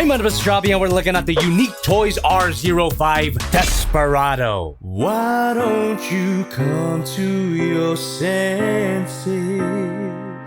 Hey, my name is Jobby, and we're looking at the Unique Toys R05 Desperado. Why don't you come to your senses?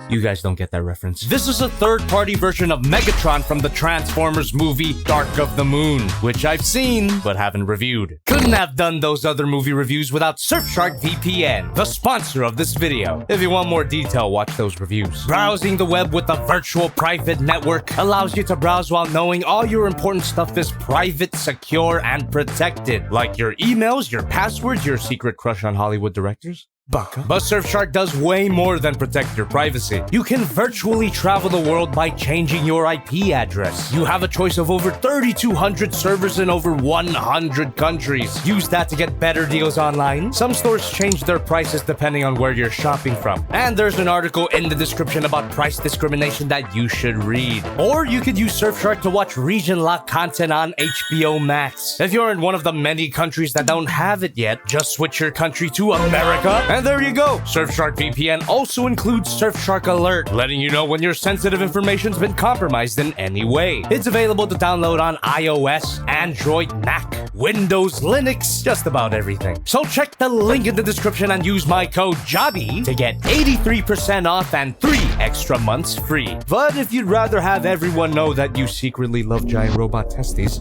You guys don't get that reference. This is a third-party version of Megatron from the Transformers movie Dark of the Moon, which I've seen, but haven't reviewed. Couldn't have done those other movie reviews without Surfshark VPN, the sponsor of this video. If you want more detail, watch those reviews. Browsing the web with a virtual private network allows you to browse while knowing all your important stuff is private, secure, and protected. Like your emails, your passwords, your secret crush on Hollywood directors. Baka. But Surfshark does way more than protect your privacy. You can virtually travel the world by changing your IP address. You have a choice of over 3,200 servers in over 100 countries. Use that to get better deals online. Some stores change their prices depending on where you're shopping from. And there's an article in the description about price discrimination that you should read. Or you could use Surfshark to watch region-locked content on HBO Max. If you're in one of the many countries that don't have it yet, just switch your country to America. And there you go! Surfshark VPN also includes Surfshark Alert, letting you know when your sensitive information's been compromised in any way. It's available to download on iOS, Android, Mac, Windows, Linux, just about everything. So check the link in the description and use my code JOBBY to get 83% off and 3 extra months free. But if you'd rather have everyone know that you secretly love giant robot testes,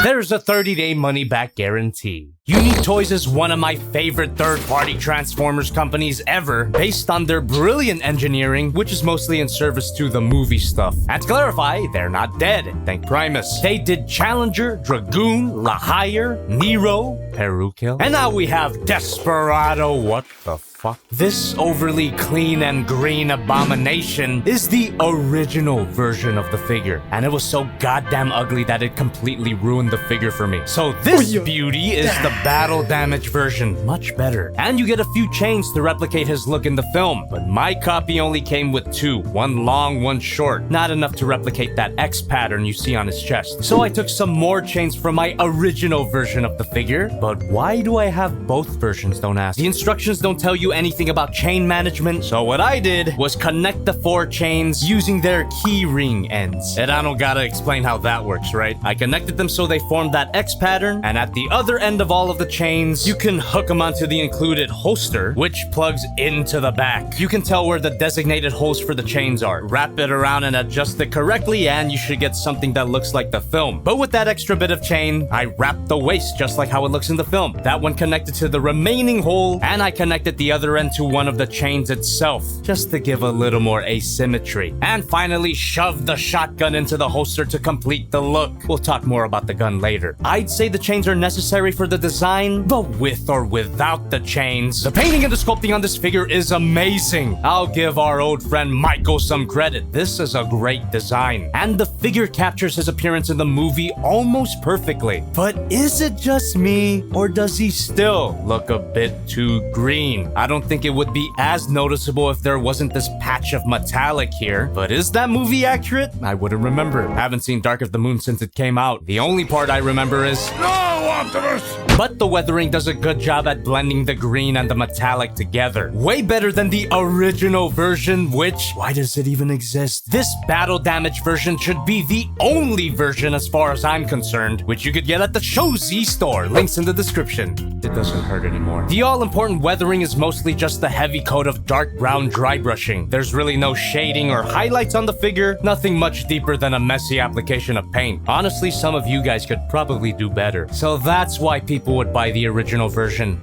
there's a 30-day money-back guarantee. Unique Toys is one of my favorite third-party Transformers companies ever, based on their brilliant engineering, which is mostly in service to the movie stuff. And to clarify, they're not dead, thank Primus. They did Challenger, Dragoon, LaHire, Nero, Perukil, and now we have Desperado. What the fuck? This overly clean and green abomination is the original version of the figure, and it was so goddamn ugly that it completely ruined the figure for me. So this beauty is the battle damage version, much better. And you get a few chains to replicate his look in the film, but my copy only came with 2, one long, one short, not enough to replicate that X pattern you see on his chest. So I took some more chains from my original version of the figure, but why do I have both versions, don't ask? The instructions don't tell you anything about chain management, so what I did was connect the 4 chains using their key ring ends. And I don't gotta explain how that works, right? I connected them so they formed that X pattern, and at the other end of all of the chains, you can hook them onto the included holster, which plugs into the back. You can tell where the designated holes for the chains are. Wrap it around and adjust it correctly, and you should get something that looks like the film. But with that extra bit of chain, I wrapped the waist just like how it looks in the film. That one connected to the remaining hole, and I connected the other end to one of the chains itself, just to give a little more asymmetry. And finally, shoved the shotgun into the holster to complete the look. We'll talk more about the gun later. I'd say the chains are necessary for the design, but with or without the chains, the painting and the sculpting on this figure is amazing. I'll give our old friend Michael some credit. This is a great design, and the figure captures his appearance in the movie almost perfectly. But is it just me, or does he still look a bit too green? I don't think it would be as noticeable if there wasn't this patch of metallic here. But is that movie accurate? I wouldn't remember. I haven't seen Dark of the Moon since it came out. The only part I remember is "No, Optimus!" But the weathering does a good job at blending the green and the metallic together. Way better than the original version, which, why does it even exist? This battle damage version should be the only version as far as I'm concerned, which you could get at the Shozy store. Links in the description. It doesn't hurt anymore. The all-important weathering is mostly just the heavy coat of dark brown dry brushing. There's really no shading or highlights on the figure, nothing much deeper than a messy application of paint. Honestly, some of you guys could probably do better. So that's why people would buy the original version.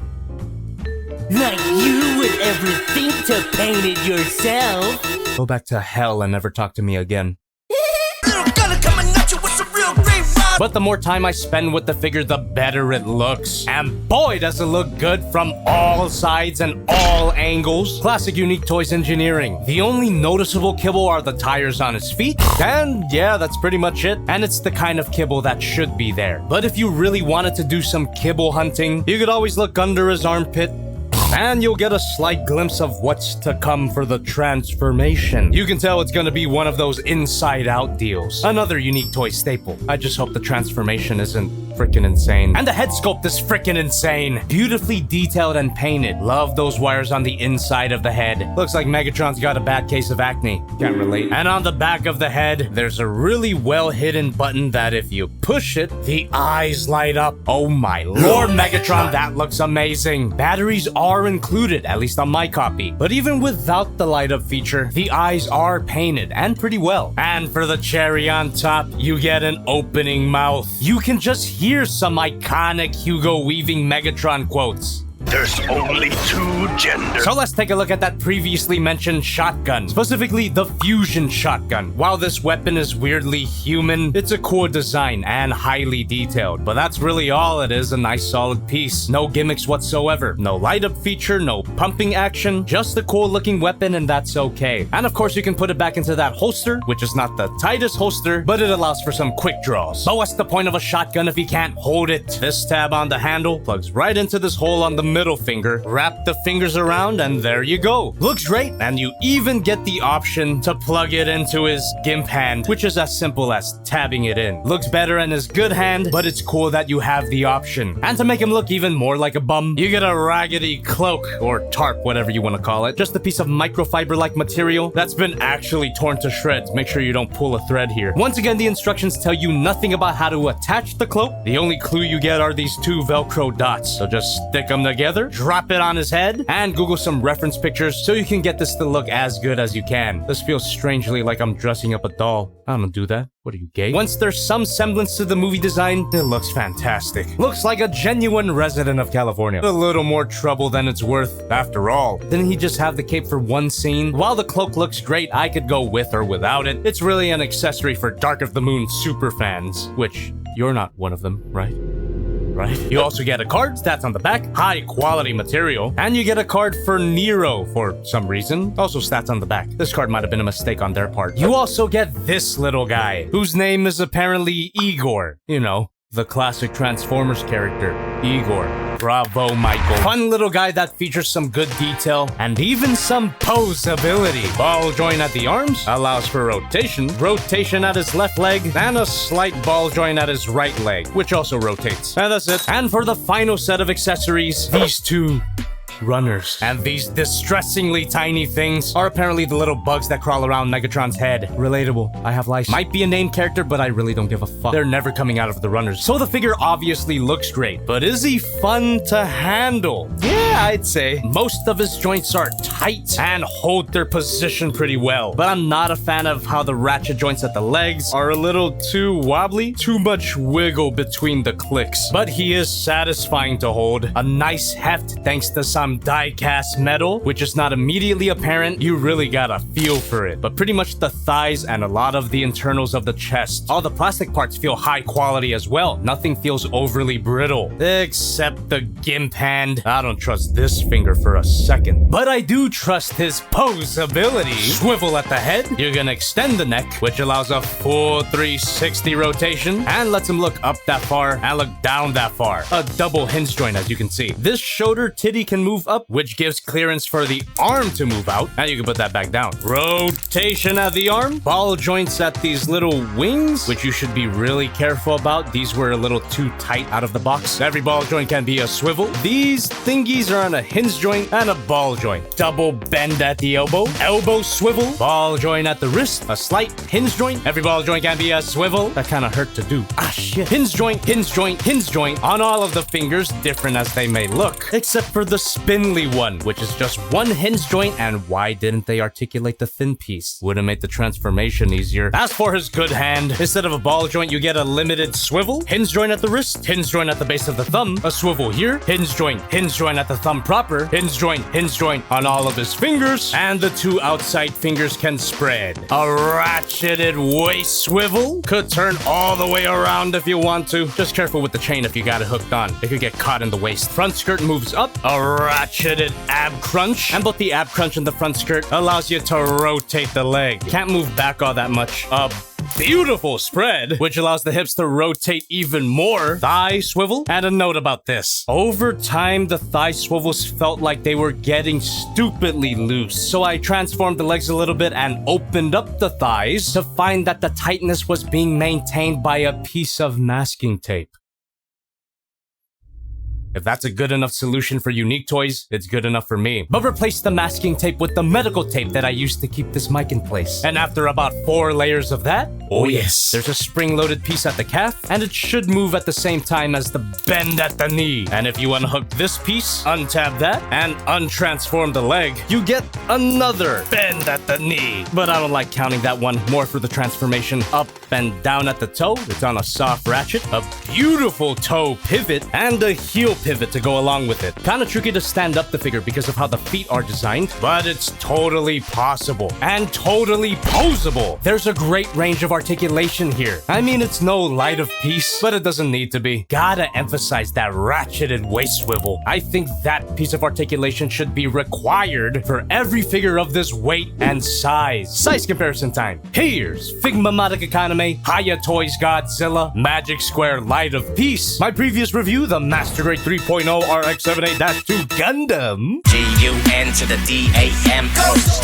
Like you would ever think to paint it yourself. Go back to hell and never talk to me again. But the more time I spend with the figure, the better it looks. And boy, does it look good from all sides and all angles. Classic Unique Toys engineering. The only noticeable kibble are the tires on his feet. And yeah, that's pretty much it. And it's the kind of kibble that should be there. But if you really wanted to do some kibble hunting, you could always look under his armpit, and you'll get a slight glimpse of what's to come for the transformation. You can tell it's gonna be one of those inside-out deals. Another Unique Toy staple. I just hope the transformation isn't freaking insane. And the head sculpt is freaking insane. Beautifully detailed and painted. Love those wires on the inside of the head. Looks like Megatron's got a bad case of acne. Can't relate. And on the back of the head, there's a really well hidden button that if you push it, the eyes light up. Oh my lord, Megatron, that looks amazing. Batteries are included, at least on my copy. But even without the light up feature, the eyes are painted and pretty well. And for the cherry on top, you get an opening mouth. You can just hear some iconic Hugo Weaving Megatron quotes. There's only two genders. So let's take a look at that previously mentioned shotgun, specifically the fusion shotgun. While this weapon is weirdly human, it's a cool design and highly detailed. But that's really all it is, a nice solid piece. No gimmicks whatsoever. No light up feature, no pumping action, just a cool looking weapon, and that's okay. And of course you can put it back into that holster, which is not the tightest holster, but it allows for some quick draws. But what's the point of a shotgun if you can't hold it? This tab on the handle plugs right into this hole on the middle finger, wrap the fingers around, and there you go. Looks great, and you even get the option to plug it into his gimp hand, which is as simple as tabbing it in. Looks better in his good hand, but it's cool that you have the option. And to make him look even more like a bum, you get a raggedy cloak, or tarp, whatever you want to call it. Just a piece of microfiber-like material that's been actually torn to shreds. Make sure you don't pull a thread here. Once again, the instructions tell you nothing about how to attach the cloak. The only clue you get are these two Velcro dots. So just stick them together, drop it on his head, and Google some reference pictures so you can get this to look as good as you can. This feels strangely like I'm dressing up a doll. I don't do that. What are you, gay? Once there's some semblance to the movie design, it looks fantastic. Looks like a genuine resident of California. A little more trouble than it's worth. After all, didn't he just have the cape for one scene? While the cloak looks great, I could go with or without it. It's really an accessory for Dark of the Moon super fans, which you're not one of them, right? Right? You also get a card, stats on the back, high quality material, and you get a card for Nero for some reason, also stats on the back. This card might have been a mistake on their part. You also get this little guy, whose name is apparently Igor. You know, the classic Transformers character, Igor. Bravo, Michael. Fun little guy that features some good detail and even some posability. Ball joint at the arms allows for rotation at his left leg, and a slight ball joint at his right leg, which also rotates. And that's it. And for the final set of accessories, these two runners. And these distressingly tiny things are apparently the little bugs that crawl around Megatron's head. Relatable. I have lice. Might be a named character, but I really don't give a fuck. They're never coming out of the runners. So the figure obviously looks great, but is he fun to handle? Yeah, I'd say. Most of his joints are tight and hold their position pretty well, but I'm not a fan of how the ratchet joints at the legs are a little too wobbly. Too much wiggle between the clicks. But he is satisfying to hold. A nice heft thanks to some die-cast metal, which is not immediately apparent. You really gotta feel for it. But pretty much the thighs and a lot of the internals of the chest. All the plastic parts feel high quality as well. Nothing feels overly brittle. Except the gimp hand. I don't trust this finger for a second. But I do trust his posability. Swivel at the head. You're gonna extend the neck, which allows a full 360 rotation and lets him look up that far and look down that far. A double hinge joint, as you can see. This shoulder titty can move up, which gives clearance for the arm to move out, and you can put that back down. Rotation at the arm, ball joints at these little wings, which you should be really careful about. These were a little too tight out of the box. Every ball joint can be a swivel. These thingies are on a hinge joint and a ball joint. Double bend at the elbow swivel, ball joint at the wrist, a slight hinge joint. Every ball joint can be a swivel. That kind of hurt to do. Ah shit. Hinge joint, hinge joint, hinge joint on all of the fingers, different as they may look, except for the spindly one, which is just one hinge joint. And why didn't they articulate the thin piece? Would have made the transformation easier. As for his good hand, instead of a ball joint, you get a limited swivel, hinge joint at the wrist, hinge joint at the base of the thumb, a swivel here, hinge joint at the thumb proper, hinge joint on all of his fingers, and the two outside fingers can spread. A ratcheted waist swivel, could turn all the way around if you want to. Just careful with the chain if you got it hooked on. It could get caught in the waist. Front skirt moves up, a ratcheted ab crunch, and both the ab crunch and the front skirt allows you to rotate the leg. Can't move back all that much. Beautiful spread, which allows the hips to rotate even more. Thigh swivel, and a note about this. Over time, the thigh swivels felt like they were getting stupidly loose. So I transformed the legs a little bit and opened up the thighs to find that the tightness was being maintained by a piece of masking tape. If that's a good enough solution for Unique Toys, it's good enough for me. But replace the masking tape with the medical tape that I used to keep this mic in place. And after about 4 layers of that, oh yes, there's a spring-loaded piece at the calf, and it should move at the same time as the bend at the knee. And if you unhook this piece, untab that, and untransform the leg, you get another bend at the knee. But I don't like counting that one, more for the transformation up and down at the toe. It's on a soft ratchet, a beautiful toe pivot, and a heel pivot to go along with it. Kinda tricky to stand up the figure because of how the feet are designed, but it's totally possible and totally posable. There's a great range of articulation here. I mean, it's no light of piece, but it doesn't need to be. Gotta emphasize that ratcheted waist swivel. I think that piece of articulation should be required for every figure of this weight and size. Size comparison time. Here's Figma Madoc Economy, Haya Toys Godzilla, Magic Square Light of Peace. My previous review, the Master Grade 3.0 RX-78-2 Gundam. G-U-N to the D-A-M.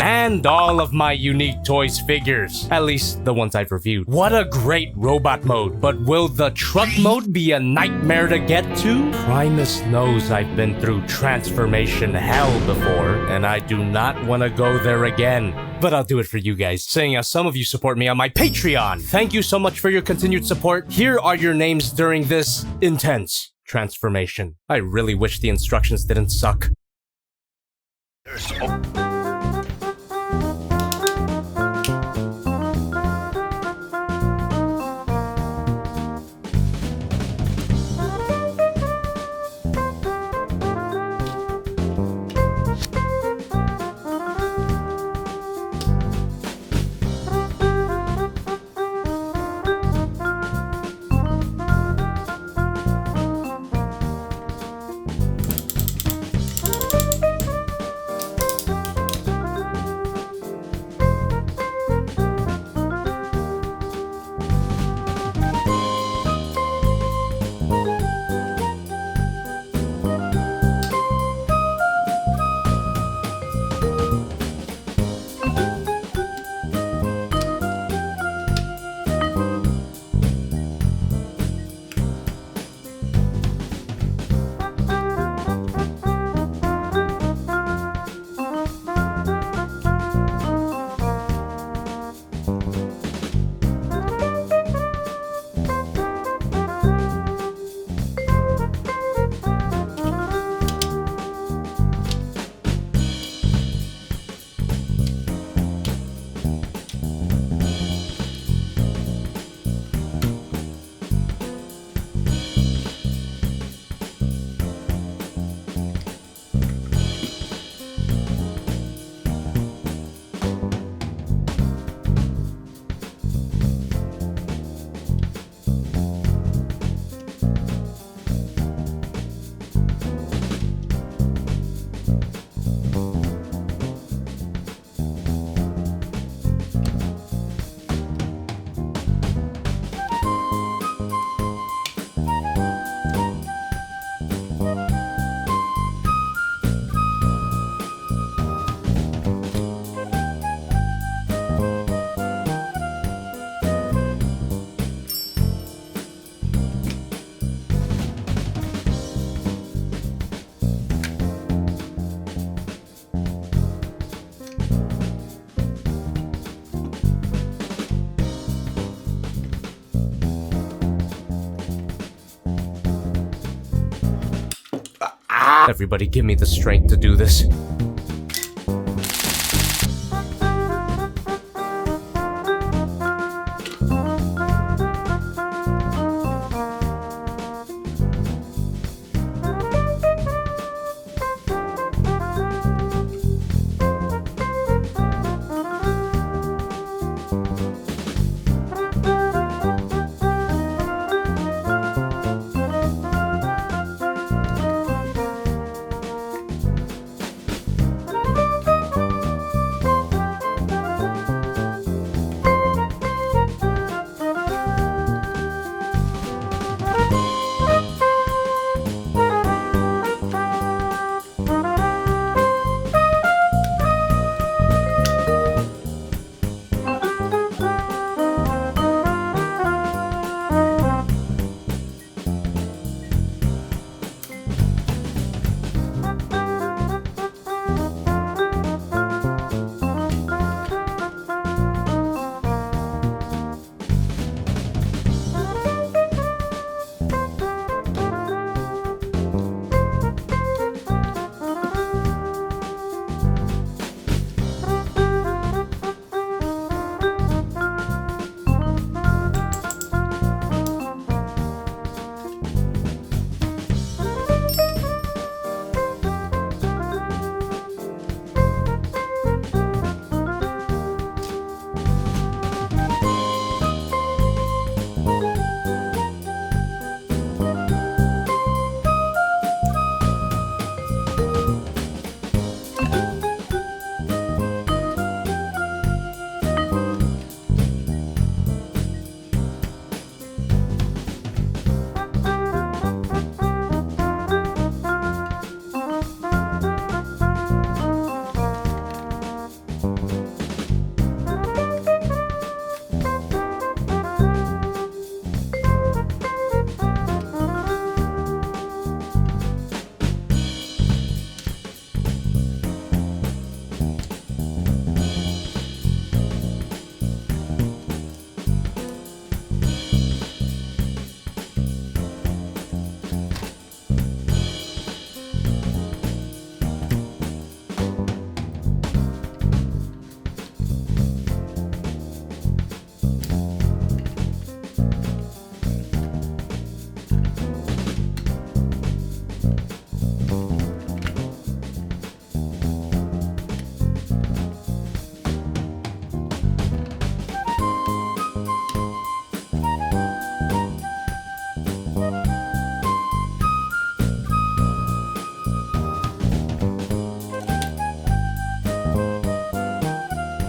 And all of my Unique Toys figures. At least the ones I've reviewed. What a great robot mode. But will the truck mode be a nightmare to get to? Primus knows I've been through transformation hell before, and I do not want to go there again. But I'll do it for you guys, seeing as some of you support me on my Patreon. Thank you so much for your continued support. Here are your names during this intense transformation. I really wish the instructions didn't suck. There's Everybody give me the strength to do this.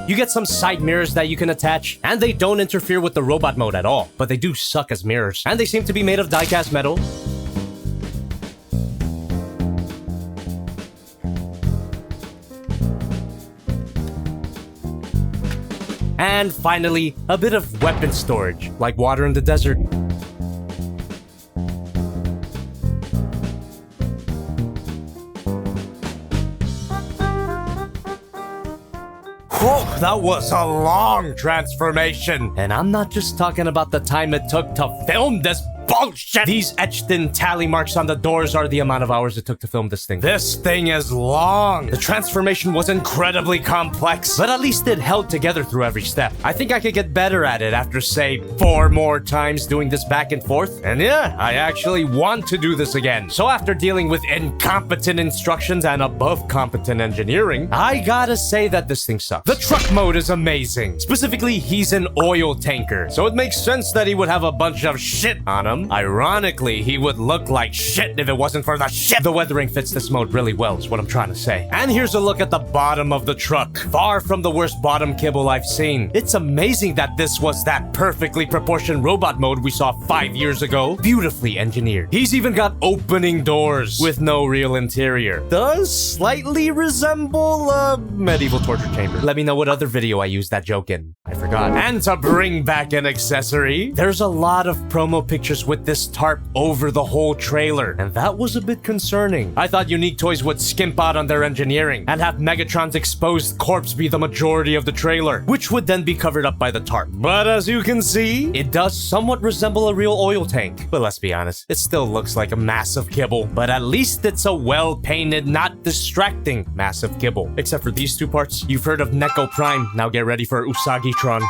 You get some side mirrors that you can attach, and they don't interfere with the robot mode at all, but they do suck as mirrors. And they seem to be made of die-cast metal. And finally, a bit of weapon storage, like water in the desert. Whoa, that was a long transformation. And I'm not just talking about the time it took to film this bullshit. These etched-in tally marks on the doors are the amount of hours it took to film this thing. This thing is long. The transformation was incredibly complex, but at least it held together through every step. I think I could get better at it after, say, 4 more times doing this back and forth. And yeah, I actually want to do this again. So after dealing with incompetent instructions and above competent engineering, I gotta say that this thing sucks. The truck mode is amazing. Specifically, he's an oil tanker, so it makes sense that he would have a bunch of shit on him. Ironically, he would look like shit if it wasn't for the shit. The weathering fits this mode really well, is what I'm trying to say. And here's a look at the bottom of the truck. Far from the worst bottom kibble I've seen. It's amazing that this was that perfectly proportioned robot mode we saw 5 years ago. Beautifully engineered. He's even got opening doors with no real interior. Does slightly resemble a medieval torture chamber. Let me know what other video I used that joke in. I forgot. And to bring back an accessory, there's a lot of promo pictures with this tarp over the whole trailer, and that was a bit concerning. I thought Unique Toys would skimp out on their engineering and have Megatron's exposed corpse be the majority of the trailer, which would then be covered up by the tarp. But as you can see, it does somewhat resemble a real oil tank. But let's be honest, it still looks like a massive kibble. But at least it's a well-painted, not distracting massive kibble. Except for these 2 parts. You've heard of Neko Prime, now get ready for Usagi-tron.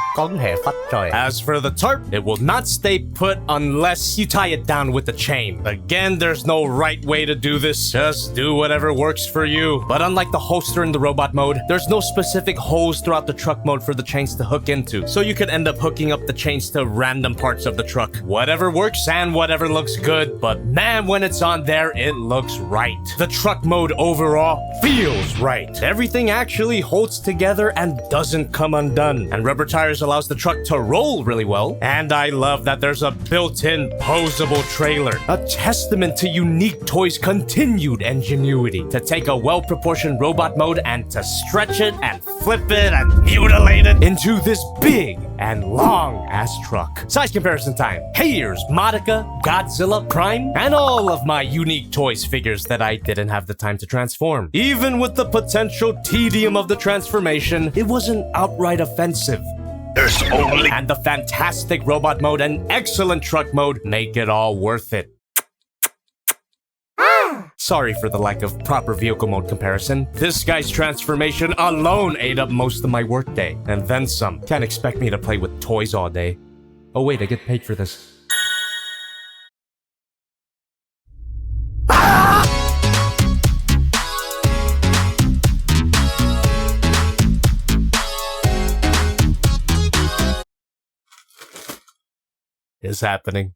As for the tarp, it will not stay put unless you tie it down with the chain. Again, there's no right way to do this. Just do whatever works for you. But unlike the holster in the robot mode, there's no specific holes throughout the truck mode for the chains to hook into. So you could end up hooking up the chains to random parts of the truck. Whatever works and whatever looks good. But man, when it's on there, it looks right. The truck mode overall feels right. Everything actually holds together and doesn't come undone. And rubber tires allows the truck to roll really well. And I love that there's a built-in posable trailer, a testament to Unique Toys' continued ingenuity to take a well-proportioned robot mode and to stretch it and flip it and mutilate it into this big and long-ass truck. Size comparison time. Here's Modica, Godzilla, Prime, and all of my Unique Toys figures that I didn't have the time to transform. Even with the potential tedium of the transformation, it wasn't outright offensive. There's only... And the fantastic robot mode and excellent truck mode make it all worth it. Sorry for the lack of proper vehicle mode comparison. This guy's transformation alone ate up most of my workday. And then some. Can't expect me to play with toys all day. Oh wait, I get paid for this. Is happening.